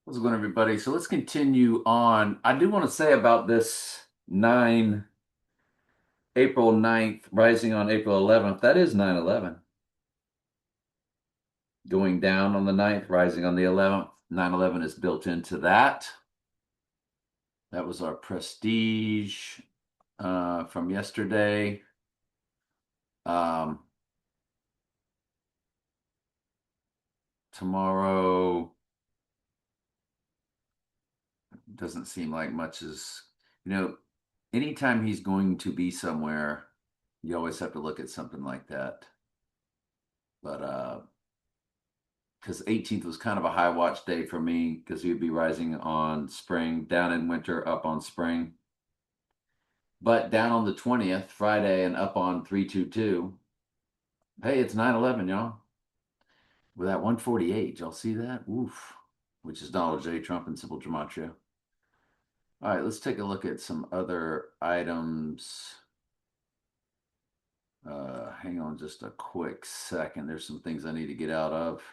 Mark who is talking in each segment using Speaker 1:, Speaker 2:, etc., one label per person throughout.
Speaker 1: What's going on, everybody? So let's continue on. I do want to say about this April 9th, rising on April 11th. That is 9/11. Going down on the 9th, rising on the 11th. 9/11 is built into that. That was our prestige from yesterday. Um, Tomorrow doesn't seem like much is, you know, anytime he's going to be somewhere, you always have to look at something like that. But because 18th was kind of a high watch day for me because he would be rising on spring, down in winter, up on spring. But down on the 20th, Friday, and up on 322. Hey, it's 9/11, y'all. With that 148, y'all see that? Oof. Which is Donald J. Trump and Sybil Gematria. All right, let's take a look at some other items. Hang on just a quick second. There's some things I need to get out of.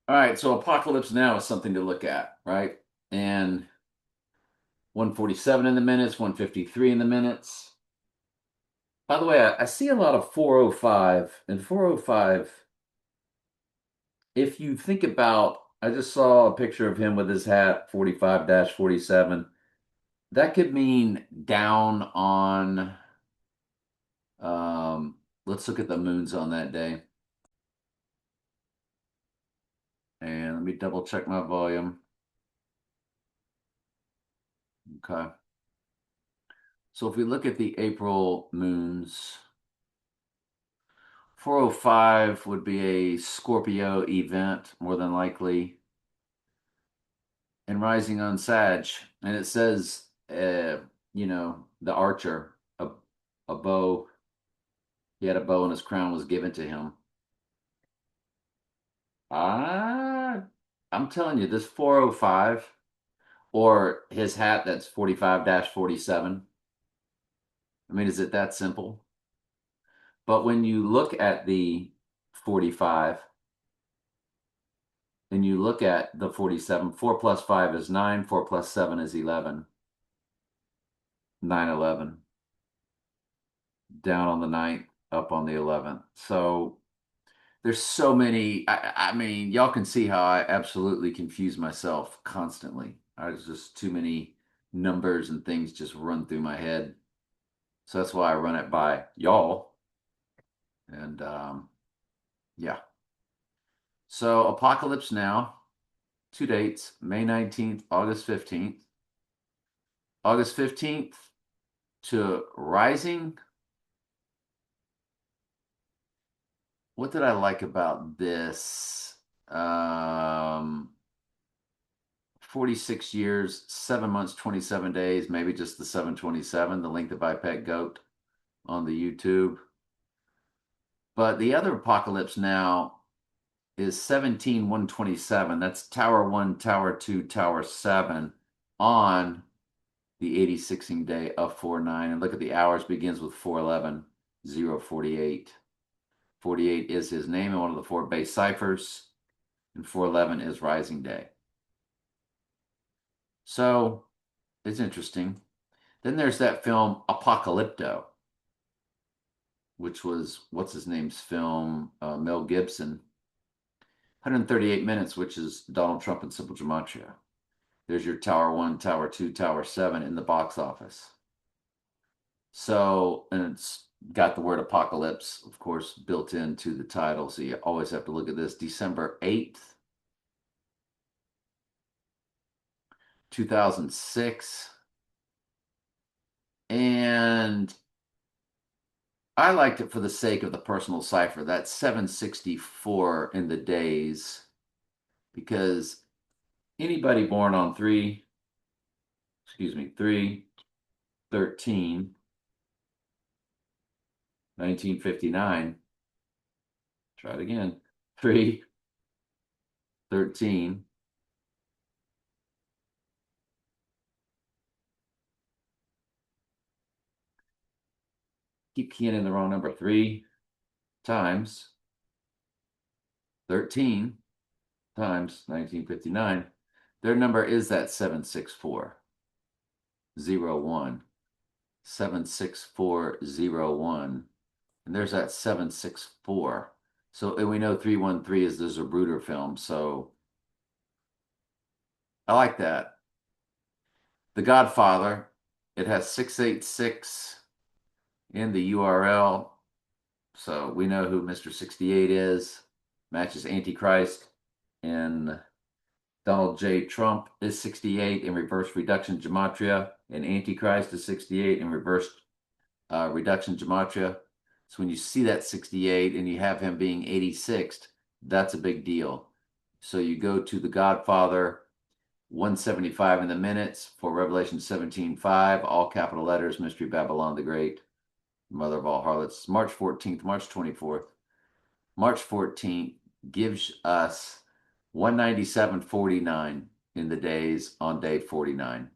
Speaker 1: All right, so Apocalypse Now is something to look at, right? And 147 in the minutes, 153 in the minutes. By the way, I see a lot of 405. And 405, if you think about, I just saw a picture of him with his hat, 45-47. That could mean down on, let's look at the moons on that day. And let me double check my volume. Okay. So if we look at the April moons, 405 would be a Scorpio event, more than likely, and rising on Sag. And it says, the archer, a bow, he had a bow and his crown was given to him. Ah, I'm telling you, this 405 or his hat that's 45-47. I mean, is it that simple? But when you look at the 45, and you look at the 47, 4 plus 5 is 9, 4 plus 7 is 11, 9/11, down on the 9th, up on the 11th. So there's so many. I mean, y'all can see how I absolutely confuse myself constantly. There's just too many numbers and things just run through my head. So that's why I run it by y'all. And yeah. So Apocalypse Now, two dates, May 19th, August 15th. August 15th to Rising. What did I like about this? 46 years, 7 months, 27 days, maybe just the 727, the length of IPEC GOAT on the YouTube. But the other Apocalypse Now is 17-127. That's Tower 1, Tower 2, Tower 7 on the 86ing day of 4/9. And look at the hours, begins with 411, 048. 48 is his name in one of the four base ciphers, and 411 is Rising Day. So it's interesting. Then there's that film Apocalypto, which was what's his name's film, Mel Gibson. 138 minutes, which is Donald Trump and Sybil Gematria. There's your Tower 1, Tower 2, Tower 7 in the box office. So, and it's got the word apocalypse, of course, built into the title. So you always have to look at this. December 8th, 2006. And I liked it for the sake of the personal cipher. That's 764 in the days because anybody born on 3/13, 1959, try it again, 3/13, keep keying in the wrong number, 3 times 13 times 1959. Their number is that 76401. 76401. And there's that 764. So, and we know 313 is the Zapruder film. So I like that. The Godfather, it has 686 in the URL. So we know who Mr. 68 is. Matches Antichrist. And Donald J. Trump is 68 in reverse reduction gematria. And Antichrist is 68 in reverse reduction gematria. So when you see that 68 and you have him being 86th, that's a big deal. So you go to The Godfather, 175 in the minutes for Revelation 17:5, all capital letters, Mystery Babylon the Great, mother of all harlots. March 14th, March 24th. March 14th gives us 197.49 in the days on day 49.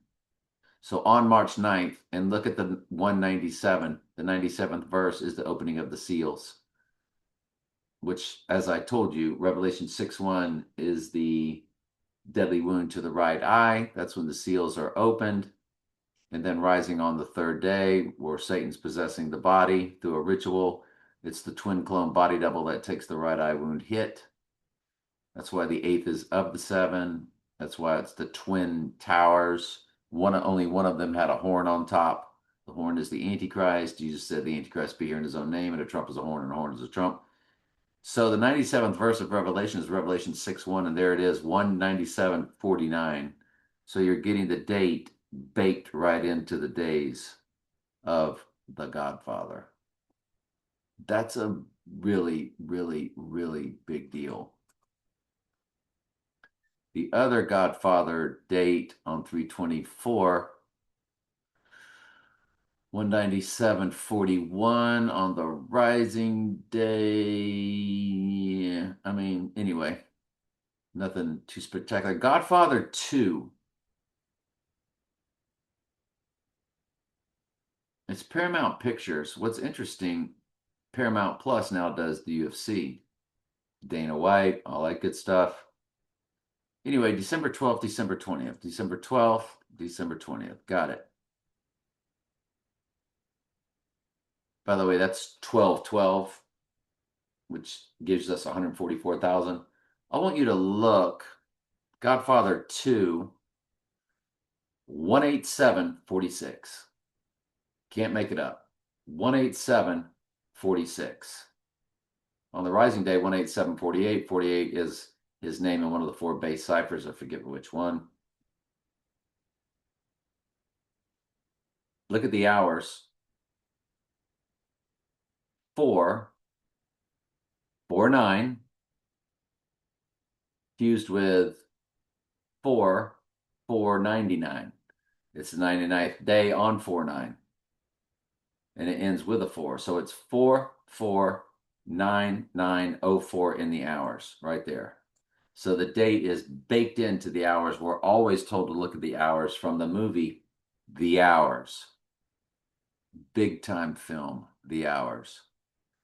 Speaker 1: So on March 9th, and look at the 197, the 97th verse is the opening of the seals, which, as I told you, Revelation 6:1 is the deadly wound to the right eye. That's when the seals are opened. And then rising on the third day, where Satan's possessing the body through a ritual. It's the twin clone body double that takes the right eye wound hit. That's why the eighth is of the seven. That's why it's the twin towers. Only one of them had a horn on top. The horn is the Antichrist. Jesus said the Antichrist be here in his own name, and a trump is a horn, and a horn is a trump. So the 97th verse of Revelation is Revelation 6:1, and there it is, 197:49. So you're getting the date baked right into the days of the Godfather. That's a really, really, really big deal. The other Godfather date on 324, 197.41 on the rising day. I mean, anyway, nothing too spectacular. Godfather 2. It's Paramount Pictures. What's interesting, Paramount Plus now does the UFC. Dana White, all that good stuff. Anyway, December 12th, December 20th. December 12th, December 20th. Got it. By the way, that's 1212, which gives us 144,000. I want you to look, Godfather 2, 187.46. Can't make it up. 187.46. On the rising day, 187.48. 48 is his name in one of the four base ciphers. I forget which one. Look at the hours. 449 fused with 499. It's the 99th day on 49. And it ends with a 4. So it's 449904 in the hours right there. So the date is baked into the hours. We're always told to look at the hours from the movie The Hours. Big time film, The Hours.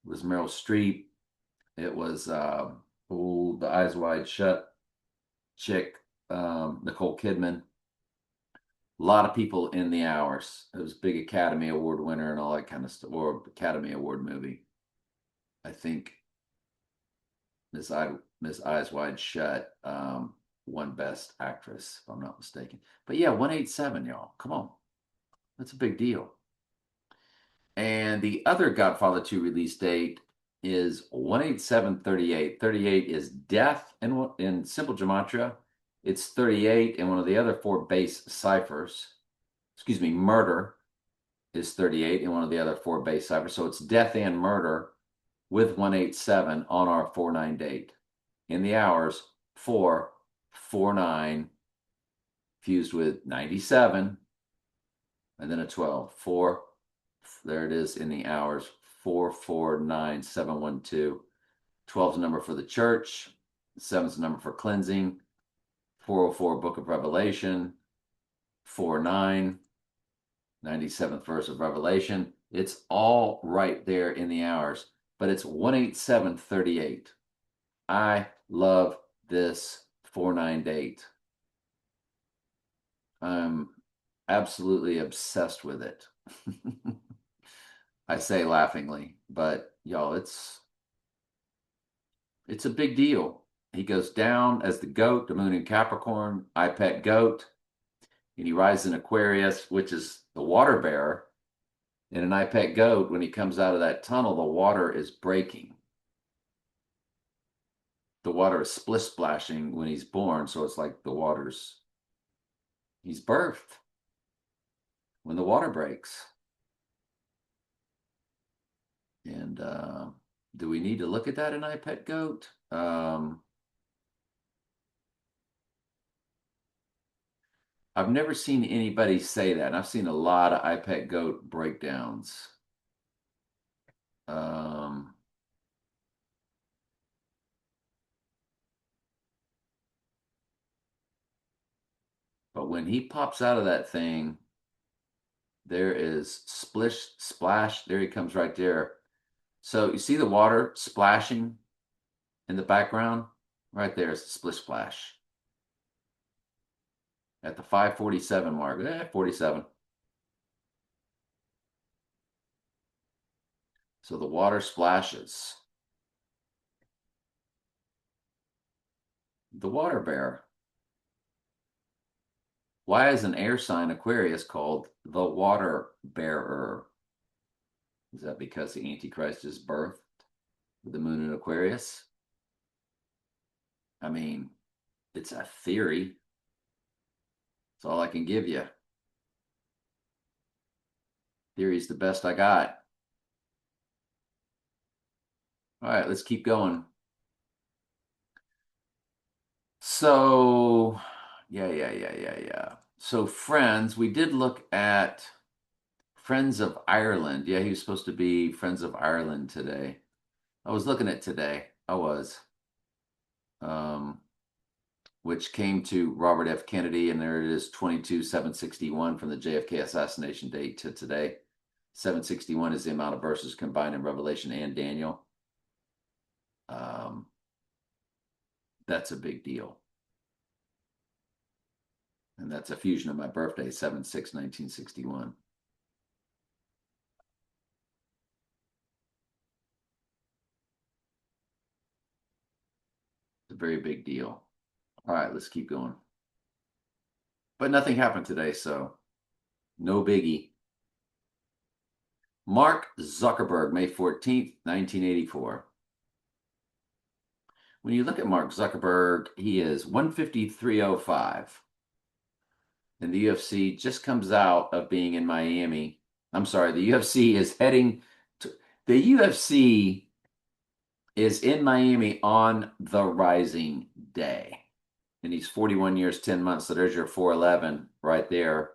Speaker 1: It was Meryl Streep. It was the Eyes Wide Shut chick, Nicole Kidman. A lot of people in The Hours. It was big Academy Award winner and all that kind of stuff, or Academy Award movie. I think Miss Eyes Wide Shut won Best Actress, if I'm not mistaken. But yeah, 187, y'all. Come on. That's a big deal. And the other Godfather 2 release date is 18738. 38 is death in simple gematria. It's 38 in one of the other four base ciphers. Excuse me, murder is 38 in one of the other four base ciphers. So it's death and murder with 187 on our 49 date. In the hours, 449 fused with 97 and then a 12. 4, there it is in the hours, 449712. 12 is the number for the church. 7 is the number for cleansing. 404, Book of Revelation. 49, 97th verse of Revelation. It's all right there in the hours, but it's 18738. I love this 49 date. I'm absolutely obsessed with it. I say laughingly, but y'all, it's a big deal. He goes down as the goat, the moon in Capricorn, I pet goat, and he rises in Aquarius, which is the water bearer. And an I pet goat, when he comes out of that tunnel, the water is breaking. The water is splish splashing when he's born, so it's like he's birthed when the water breaks. And do we need to look at that in I pet goat? I've never seen anybody say that. And I've seen a lot of I pet goat breakdowns. Um, but when he pops out of that thing, there is splish splash. There he comes right there. So you see the water splashing in the background? Right there is the splish splash. At the 547 mark. 47. So the water splashes. The water bear. Why is an air sign Aquarius called the water bearer? Is that because the Antichrist is birthed with the moon in Aquarius? I mean, it's a theory. That's all I can give you. Theory's the best I got. All right, let's keep going. So, yeah. So, Friends, we did look at Friends of Ireland. Yeah, he was supposed to be Friends of Ireland today. I was looking at today. I was. Which came to Robert F. Kennedy, and there it is, 22,761 from the JFK assassination date to today. 761 is the amount of verses combined in Revelation and Daniel. That's a big deal. And that's a fusion of my birthday, 7/6/1961. It's a very big deal. All right, let's keep going. But nothing happened today, so no biggie. Mark Zuckerberg, May 14th, 1984. When you look at Mark Zuckerberg, he is 153.05. And the UFC just comes out of being in Miami. I'm sorry, the UFC is heading to the UFC is in Miami on the Rising Day. And he's 41 years, 10 months. So there's your 411 right there.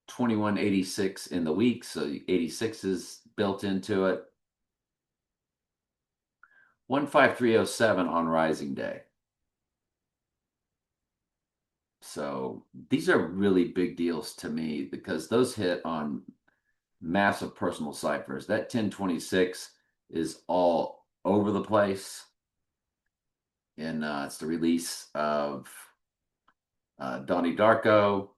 Speaker 1: 2186 in the week. So 86 is built into it. 15307 on Rising Day. So these are really big deals to me because those hit on massive personal ciphers. That 1026 is all over the place. And it's the release of Donnie Darko.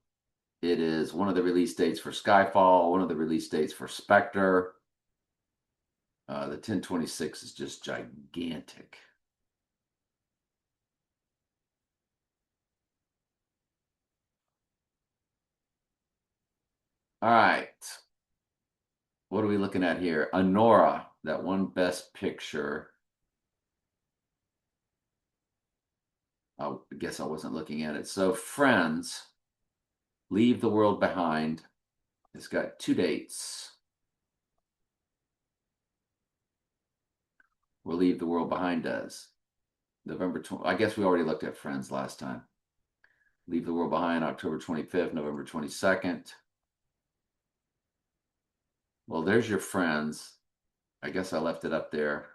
Speaker 1: It is one of the release dates for Skyfall, one of the release dates for Spectre. The 1026 is just gigantic. All right. What are we looking at here? Anora, that one Best Picture. I guess I wasn't looking at it. So, Friends, Leave the World Behind. It's got two dates. We'll Leave the World Behind does. November 20. I guess we already looked at Friends last time. Leave the World Behind, October 25th, November 22nd. Well, there's your Friends. I guess I left it up there.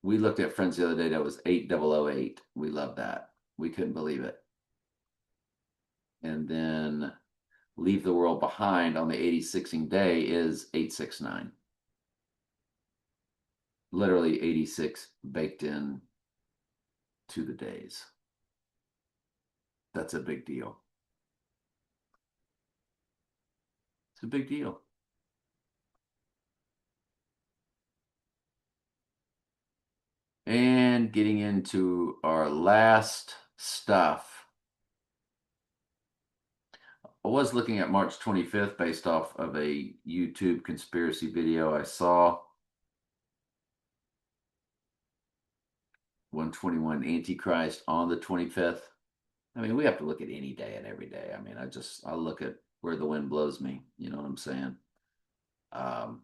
Speaker 1: We looked at Friends the other day. That was 8008. We love that. We couldn't believe it. And then Leave the World Behind on the 86ing day is 869. literally 86 baked in to the days. That's a big deal. It's a big deal. And getting into our last stuff. I was looking at March 25th based off of a YouTube conspiracy video I saw. 121 Antichrist on the 25th. I mean, we have to look at any day and every day. I mean, I look at where the wind blows me. You know what I'm saying? Um,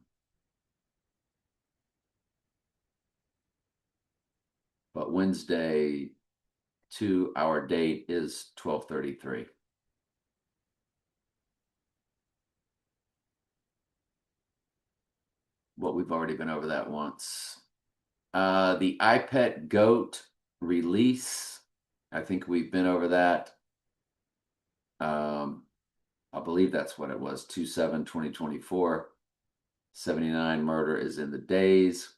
Speaker 1: but Wednesday to our date is 12:33. Well, we've already been over that once. The iPet Goat release. I think we've been over that. I believe that's what it was, 2/7/2024. 79 murder is in the days.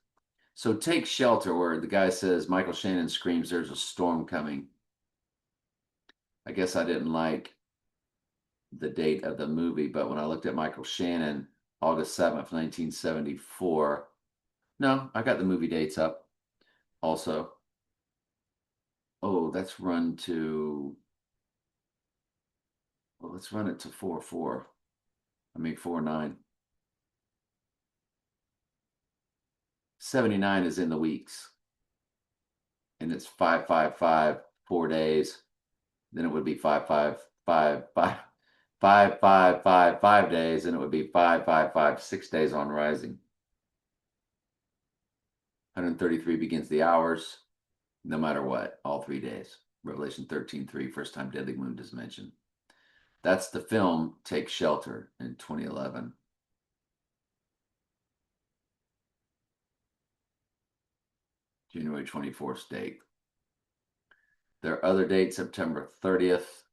Speaker 1: So Take Shelter, where the guy says Michael Shannon screams there's a storm coming. I guess I didn't like the date of the movie, but when I looked at Michael Shannon, August 7th, 1974. No, I got the movie dates up also. Oh, that's run to, well, let's run it to 4/4. I mean 4/9. 79 is in the weeks. And it's 5/5/5, 4 days. Then it would be 5/5/5/5, 5/5/5/5 days, and it would be 5/5/5, 6 days on rising. 133 begins the hours, no matter what, all 3 days. Revelation 13:3, first time deadly wound is mentioned. That's the film Take Shelter in 2011. January 24th date. There are other dates, September 30th.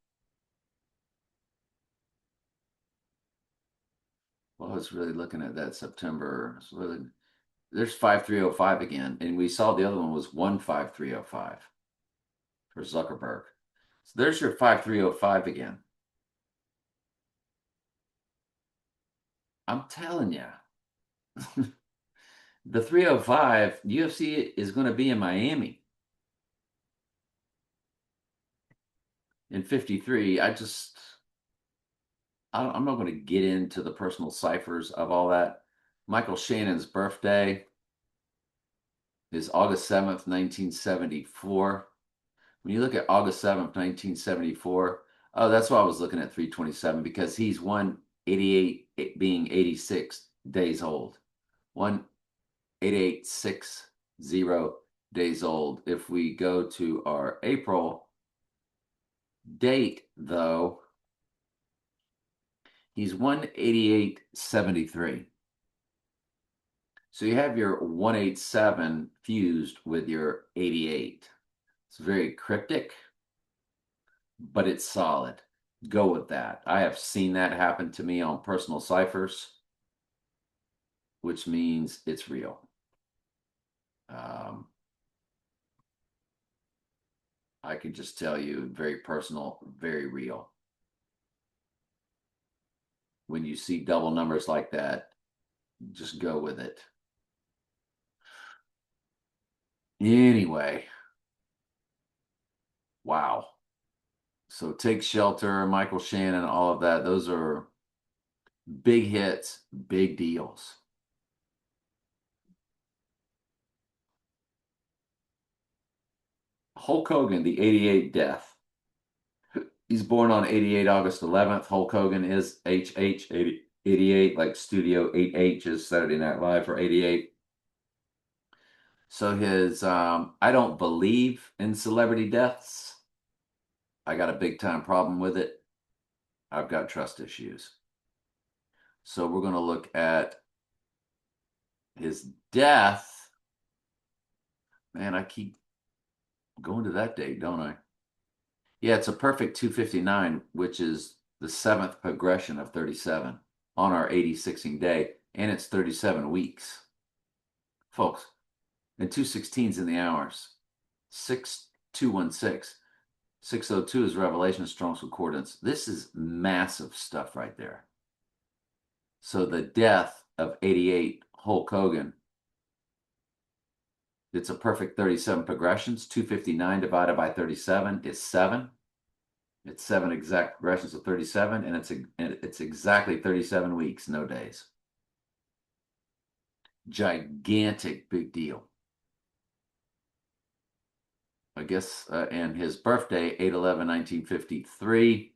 Speaker 1: Well, I was really looking at that September. There's 5305 again, and we saw the other one was 15305 for Zuckerberg. So there's your 5305 again. I'm telling you. The 305 UFC is going to be in Miami in 53. I'm not going to get into the personal ciphers of all that. Michael Shannon's birthday is August 7th, 1974. When you look at August 7th, 1974, oh, that's why I was looking at 327, because he's 188 being 86 days old. 18860 days old. If we go to our April date, though, he's 18873. So you have your 187 fused with your 88. It's very cryptic, but it's solid. Go with that. I have seen that happen to me on personal ciphers, which means it's real. I can just tell you, very personal, very real. When you see double numbers like that, just go with it. Anyway, wow. So Take Shelter, Michael Shannon, all of that, those are big hits, big deals. Hulk Hogan, the 88 death. He's born on 88 August 11th. Hulk Hogan is HH 88, like Studio 8H is Saturday Night Live for 88. So I don't believe in celebrity deaths. I got a big time problem with it. I've got trust issues. So we're going to look at his death. Man, I keep going to that date, don't I? Yeah, it's a perfect 259, which is the seventh progression of 37 on our 86ing day, and it's 37 weeks. Folks, and 216's in the hours. 6216. 602 is Revelation, Strong's Concordance. This is massive stuff right there. So the death of 88 Hulk Hogan, it's a perfect 37 progressions. 259 divided by 37 is 7. It's 7 exact progressions of 37, and it's exactly 37 weeks, no days. Gigantic, big deal. I guess, and his birthday, 8/11/1953.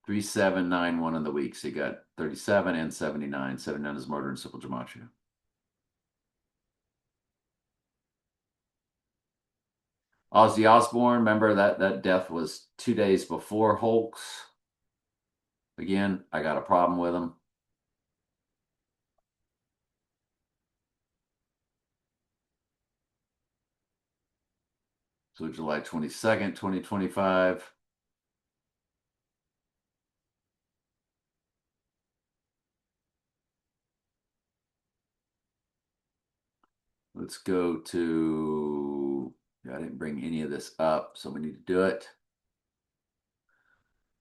Speaker 1: 3791 in the weeks. He got 37 and 79. 79 is murder in simple gematria. Ozzy Osbourne, remember that death was 2 days before Hulk's. Again, I got a problem with him. So July 22nd, 2025. Let's go to, I didn't bring any of this up, so we need to do it.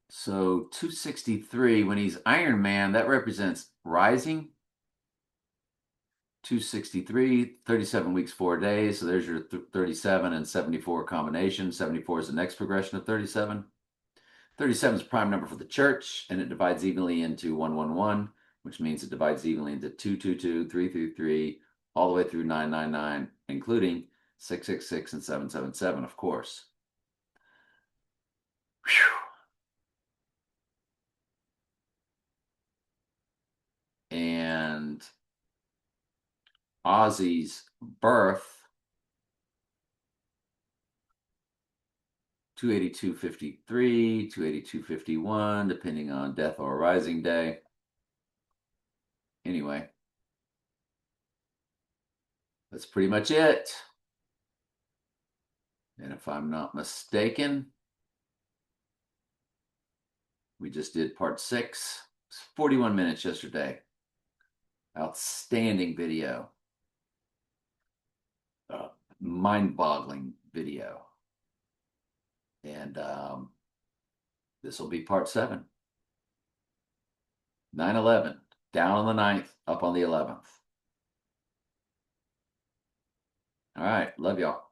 Speaker 1: So 263, when he's Iron Man, that represents rising. 263, 37 weeks, 4 days. So there's your 37 and 74 combination. 74 is the next progression of 37. 37 is a prime number for the church, and it divides evenly into 111, which means it divides evenly into 222, 333, all the way through 999, including 666 and 777, of course. Whew. And Ozzy's birth, 282.53, 282.51, depending on death or rising day. Anyway, that's pretty much it. And if I'm not mistaken, we just did part 6. It's 41 minutes yesterday. Outstanding video. Mind-boggling video. And this will be part 7. 9/11, down on the 9th, up on the 11th. All right, love y'all.